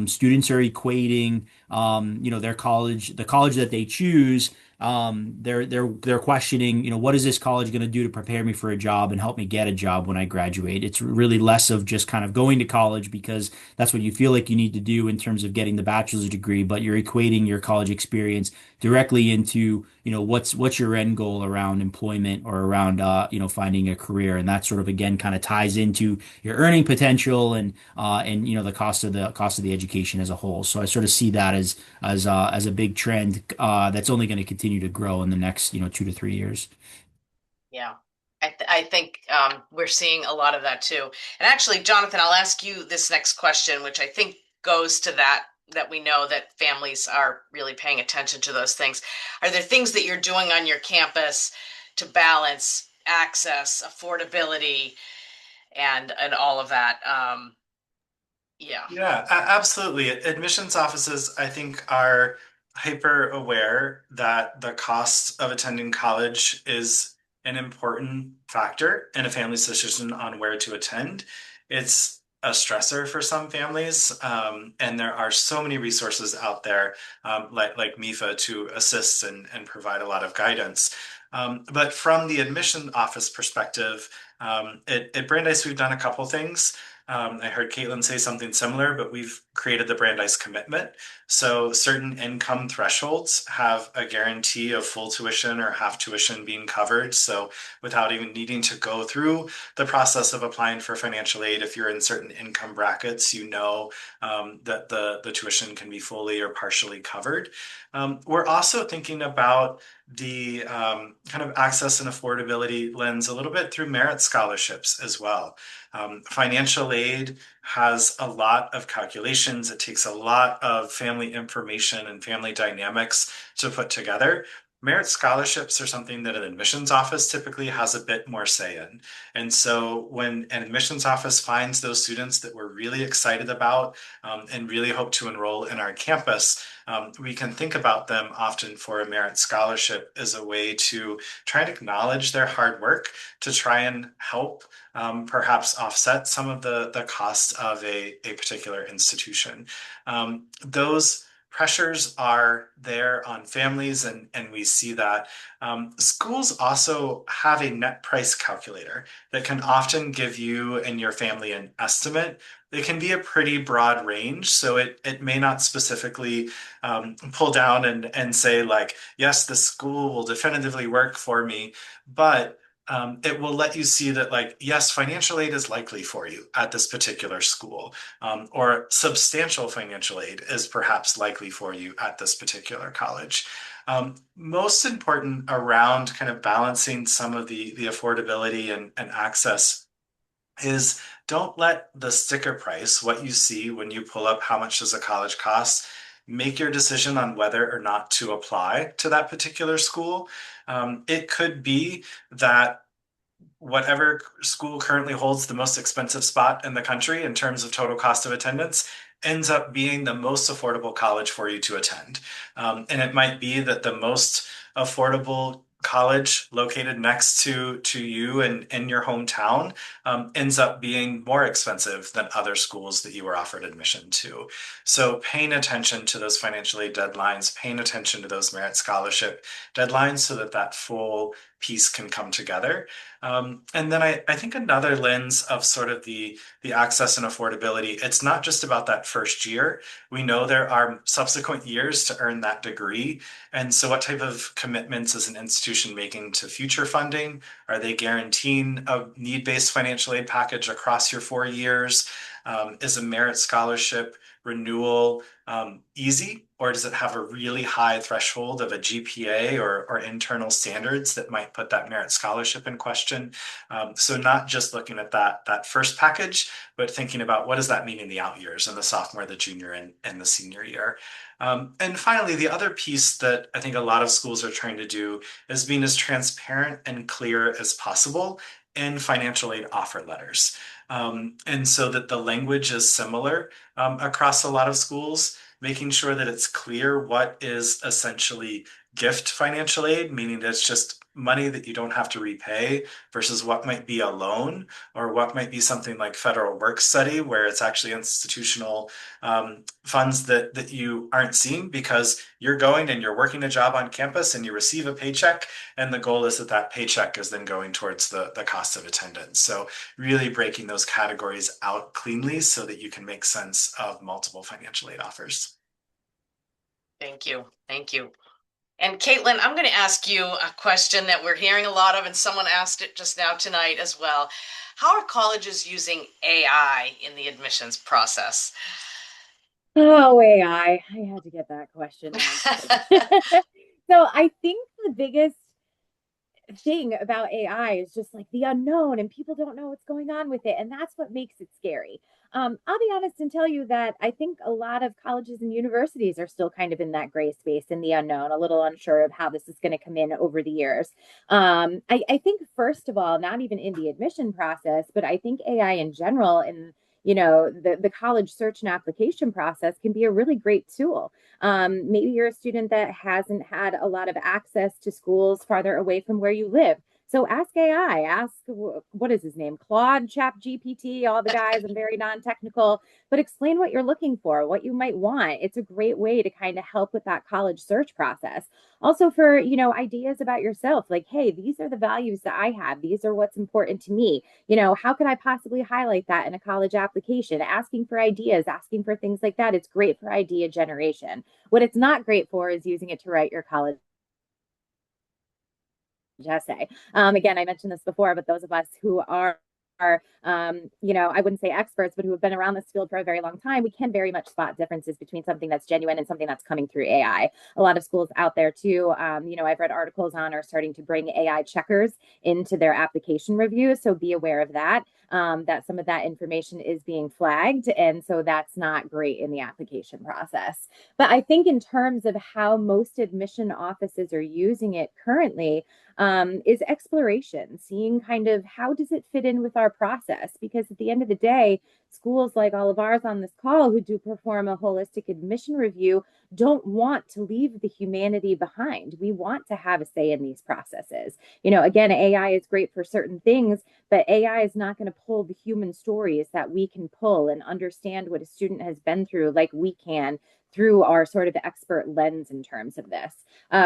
Students are equating, the college that they choose. They're questioning, what is this college going to do to prepare me for a job and help me get a job when I graduate? It's really less of just kind of going to college because that's what you feel like you need to do in terms of getting the bachelor's degree, but you're equating your college experience directly into, what's your end goal around employment or around, finding a career. And that sort of, again, kind of ties into your earning potential and the cost of the education as a whole. So I sort of see that as a big trend that's only going to continue to grow in the next 2 to 3 years. Yeah. I think we're seeing a lot of that too. And actually, Jonathan, I'll ask you this next question, which I think goes to that we know that families are really paying attention to those things. Are there things that you're doing on your campus to balance access, affordability, and all of that? Yeah. Yeah, absolutely. Admissions offices, I think, are hyper aware that the cost of attending college is an important factor in a family's decision on where to attend. It's a stressor for some families, and there are so many resources out there, like MEFA, to assist and provide a lot of guidance. But from the admission office perspective, at Brandeis, we've done a couple things. I heard Caitlin say something similar, but we've created the Brandeis commitment. So certain income thresholds have a guarantee of full tuition or half tuition being covered. So without even needing to go through the process of applying for financial aid, if you're in certain income brackets, that the tuition can be fully or partially covered. We're also thinking about the kind of access and affordability lens a little bit through merit scholarships as well. Financial aid has a lot of calculations. It takes a lot of family information and family dynamics to put together. Merit scholarships are something that an admissions office typically has a bit more say in. And so when an admissions office finds those students that we're really excited about and really hope to enroll in our campus, we can think about them often for a merit scholarship as a way to try and acknowledge their hard work, to try and help perhaps offset some of the costs of a particular institution. Those pressures are there on families, and we see that. Schools also have a net price calculator that can often give you and your family an estimate. It can be a pretty broad range, so it may not specifically pull down and say like, yes, the school will definitively work for me, but it will let you see that, like, yes, financial aid is likely for you at this particular school, or substantial financial aid is perhaps likely for you at this particular college. Most important around kind of balancing some of the affordability and access is don't let the sticker price, what you see when you pull up how much does a college cost, make your decision on whether or not to apply to that particular school. It could be that whatever school currently holds the most expensive spot in the country in terms of total cost of attendance ends up being the most affordable college for you to attend. And it might be that the most affordable college located next to you and in your hometown ends up being more expensive than other schools that you were offered admission to. So paying attention to those financial aid deadlines, paying attention to those merit scholarship deadlines so that that full piece can come together. And then I think another lens of sort of the access and affordability, it's not just about that first year. We know there are subsequent years to earn that degree. And so what type of commitments is an institution making to future funding? Are they guaranteeing a need-based financial aid package across your 4 years? Is a merit scholarship renewal easy, or does it have a really high threshold of a GPA or internal standards that might put that merit scholarship in question? So not just looking at that first package, but thinking about what does that mean in the out years, in the sophomore, the junior, and the senior year. And finally, the other piece that I think a lot of schools are trying to do is being as transparent and clear as possible in financial aid offer letters. And so that the language is similar across a lot of schools, making sure that it's clear what is essentially gift financial aid, meaning that it's just money that you don't have to repay versus what might be a loan or what might be something like federal work study, where it's actually institutional funds that you aren't seeing because you're going and you're working a job on campus and you receive a paycheck. And the goal is that that paycheck is then going towards the cost of attendance. So really breaking those categories out cleanly so that you can make sense of multiple financial aid offers. Thank you. Thank you. And Caitlin, I'm going to ask you a question that we're hearing a lot of, and someone asked it just now tonight as well. How are colleges using AI in the admissions process? Oh, AI. I had to get that question. So I think the biggest thing about AI is just like the unknown, and people don't know what's going on with it. And that's what makes it scary. I'll be honest and tell you that I think a lot of colleges and universities are still kind of in that gray space in the unknown, a little unsure of how this is going to come in over the years. I think, first of all, not even in the admission process, but I think AI in general in the college search and application process can be a really great tool. Maybe you're a student that hasn't had a lot of access to schools farther away from where you live. So ask AI, ask, what is his name? Claude, Chat GPT, all the guys. I'm very non-technical, but explain what you're looking for, what you might want. It's a great way to kind of help with that college search process. Also for, ideas about yourself, like, hey, these are the values that I have. These are what's important to me. How could I possibly highlight that in a college application? Asking for ideas, asking for things like that. It's great for idea generation. What it's not great for is using it to write your college essay. Again, I mentioned this before, but those of us who are I wouldn't say experts, but who have been around this field for a very long time, we can very much spot differences between something that's genuine and something that's coming through AI. A lot of schools out there too, I've read articles on are starting to bring AI checkers into their application reviews. So be aware of that, that some of that information is being flagged. And so that's not great in the application process. But I think in terms of how most admission offices are using it currently, is exploration, seeing kind of how does it fit in with our process? Because at the end of the day, schools like all of ours on this call who do perform a holistic admission review don't want to leave the humanity behind. We want to have a say in these processes. Again, AI is great for certain things, but AI is not going to pull the human stories that we can pull and understand what a student has been through like we can through our sort of expert lens in terms of this.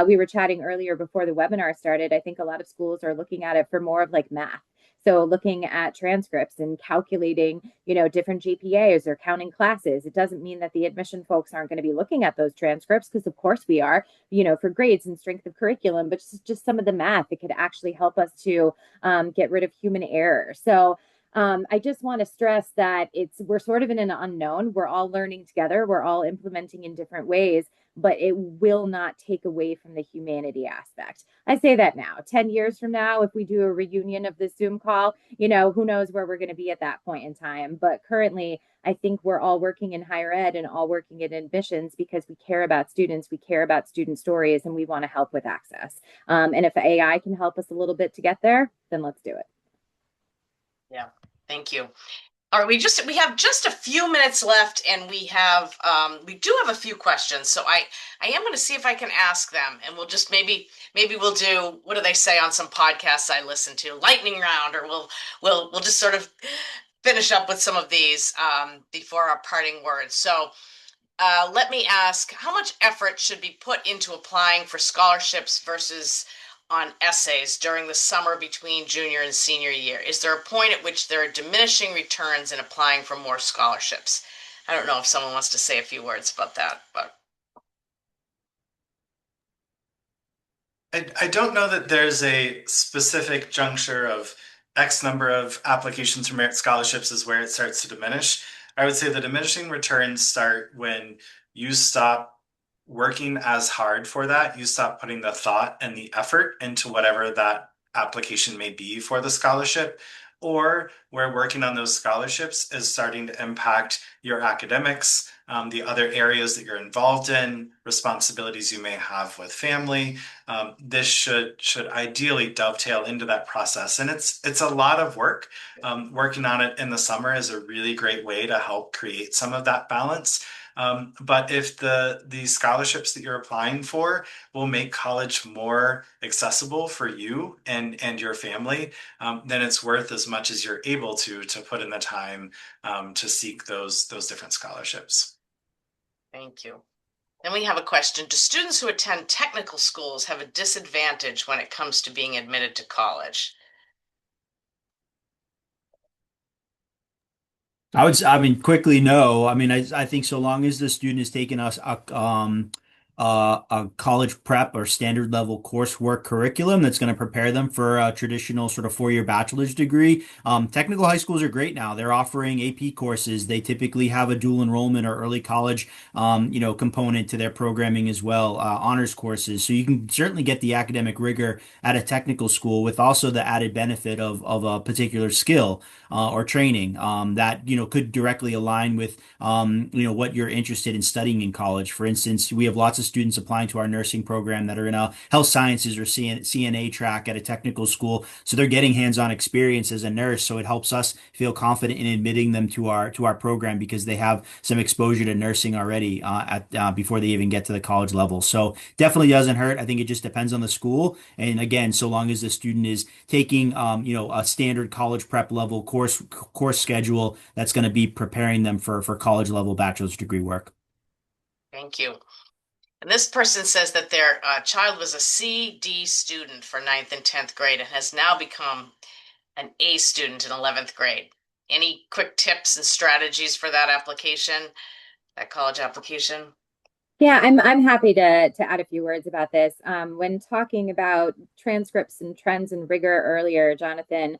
We were chatting earlier before the webinar started. I think a lot of schools are looking at it for more of like math. So looking at transcripts and calculating, different GPAs or counting classes. It doesn't mean that the admission folks aren't going to be looking at those transcripts, because of course we are, for grades and strength of curriculum, but just some of the math that could actually help us to get rid of human error. So I just want to stress that we're sort of in an unknown. We're all learning together. We're all implementing in different ways, but it will not take away from the humanity aspect. I say that now. 10 years from now, if we do a reunion of this Zoom call, who knows where we're going to be at that point in time. But currently, I think we're all working in higher ed and all working in admissions because we care about students, we care about student stories, and we want to help with access. And if AI can help us a little bit to get there, then let's do it. Yeah, thank you. All right, we have just a few minutes left, and we do have a few questions. So I am going to see if I can ask them, and we'll just maybe we'll do, what do they say on some podcasts I listen to, lightning round, or we'll just sort of finish up with some of these before our parting words. So let me ask, how much effort should be put into applying for scholarships versus on essays during the summer between junior and senior year? Is there a point at which there are diminishing returns in applying for more scholarships? I don't know if someone wants to say a few words about that, but I don't know that there's a specific juncture of X number of applications for merit scholarships is where it starts to diminish. I would say the diminishing returns start when you stop working as hard for that. You stop putting the thought and the effort into whatever that application may be for the scholarship, or where working on those scholarships is starting to impact your academics, the other areas that you're involved in, responsibilities you may have with family. This should ideally dovetail into that process, and it's a lot of work. Working on it in the summer is a really great way to help create some of that balance. But if the scholarships that you're applying for will make college more accessible for you and your family, then it's worth as much as you're able to put in the time to seek those different scholarships. thank you. Then we have a question. Do students who attend technical schools have a disadvantage when it comes to being admitted to college? I mean, quickly, no. I mean, I think so long as the student is taking a college prep or standard level coursework curriculum that's going to prepare them for a traditional sort of 4-year bachelor's degree. Technical high schools are great now. They're offering AP courses. They typically have a dual enrollment or early college, component to their programming as well, honors courses. So you can certainly get the academic rigor at a technical school with also the added benefit of a particular skill or training that could directly align with what you're interested in studying in college. For instance, we have lots of students applying to our nursing program that are in a health sciences or CNA track at a technical school, so they're getting hands-on experience as a nurse. So it helps us feel confident in admitting them to our program because they have some exposure to nursing already at before they even get to the college level. So definitely doesn't hurt. I think it just depends on the school. And again, so long as the student is taking a standard college prep level course schedule that's going to be preparing them for college level bachelor's degree work. Thank you. And this person says that their child was a C/D student for ninth and 10th grade and has now become an A student in 11th grade. Any quick tips and strategies for that application, that college application? Yeah, I'm happy to add a few words about this. When talking about transcripts and trends and rigor earlier, Jonathan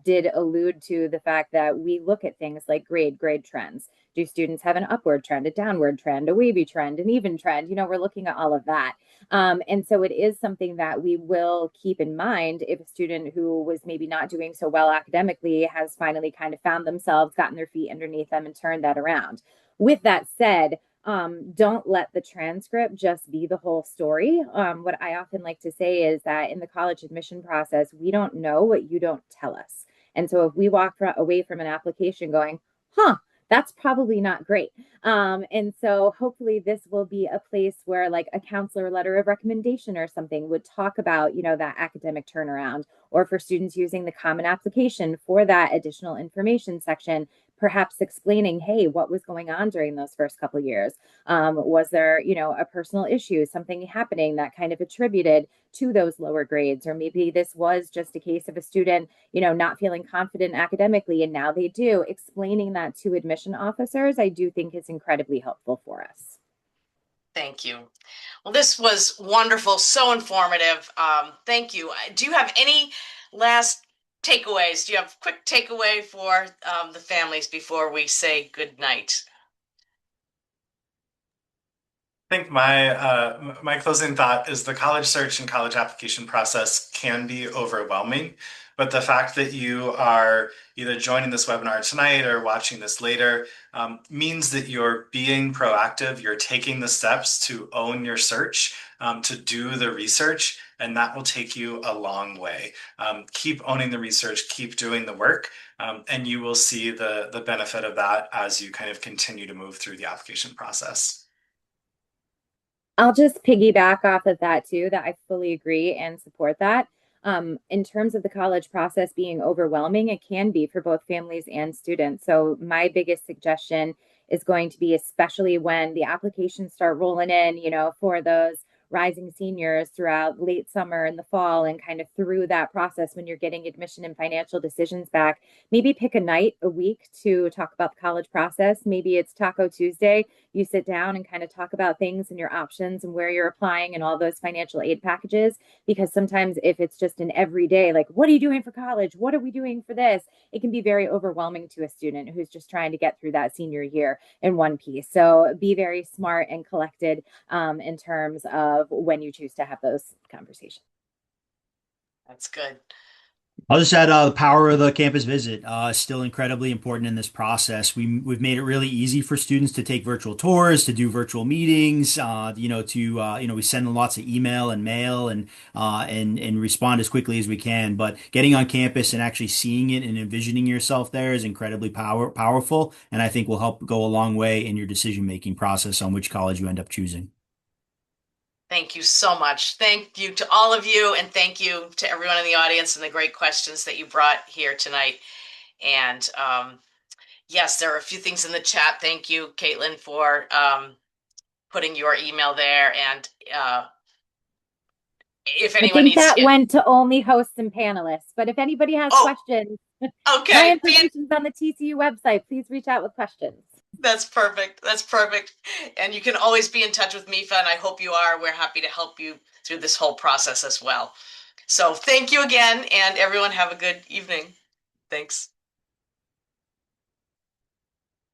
did allude to the fact that we look at things like grade trends. Do students have an upward trend, a downward trend, a wavy trend, an even trend? We're looking at all of that. And so it is something that we will keep in mind if a student who was maybe not doing so well academically has finally kind of found themselves, gotten their feet underneath them, and turned that around. With that said, don't let the transcript just be the whole story. What I often like to say is that in the college admission process, we don't know what you don't tell us. And so if we walk away from an application going, huh, that's probably not great. And so hopefully this will be a place where like a counselor letter of recommendation or something would talk about, that academic turnaround, or for students using the common application for that additional information section, perhaps explaining, hey, what was going on during those first couple of years? Was there, a personal issue, something happening that kind of attributed to those lower grades? Or maybe this was just a case of a student, not feeling confident academically, and now they do. Explaining that to admission officers, I do think is incredibly helpful for us. Thank you. Well, this was wonderful, so informative. Thank you. Do you have any last takeaways? Do you have a quick takeaway for the families before we say good night? I think my closing thought is the college search and college application process can be overwhelming, But the fact that you are either joining this webinar tonight or watching this later means that you're being proactive, you're taking the steps to own your search, to do the research, and that will take you a long way. Keep owning the research, keep doing the work, and you will see the benefit of that as you kind of continue to move through the application process. I'll just piggyback off of that too, that I fully agree and support that. In terms of the college process being overwhelming, it can be for both families and students. So my biggest suggestion is going to be, especially when the applications start rolling in, for those rising seniors throughout late summer and the fall, and kind of through that process when you're getting admission and financial decisions back, maybe pick a night a week to talk about the college process. Maybe it's Taco Tuesday. You sit down and kind of talk about things and your options and where you're applying and all those financial aid packages. Because sometimes if it's just an everyday, like, what are you doing for college? What are we doing for this? It can be very overwhelming to a student who's just trying to get through that senior year in one piece. So be very smart and collected in terms of when you choose to have those conversations. That's good. I'll just add the power of the campus visit is still incredibly important in this process. We've made it really easy for students to take virtual tours, to do virtual meetings, we send lots of email and mail and respond as quickly as we can. But getting on campus and actually seeing it and envisioning yourself there is incredibly powerful, and I think will help go a long way in your decision-making process on which college you end up choosing. Thank you so much. Thank you to all of you, and thank you to everyone in the audience and the great questions that you brought here tonight. And yes, there are a few things in the chat. Thank you, Caitlin, for putting your email there. And if I anyone think needs to that get... went to only hosts and panelists, but if anybody has questions, okay. my information's on the TCU website. Please reach out with questions. That's perfect. That's perfect. And you can always be in touch with MEFA, and I hope you are. We're happy to help you through this whole process as well. So thank you again, and everyone have a good evening. Thanks.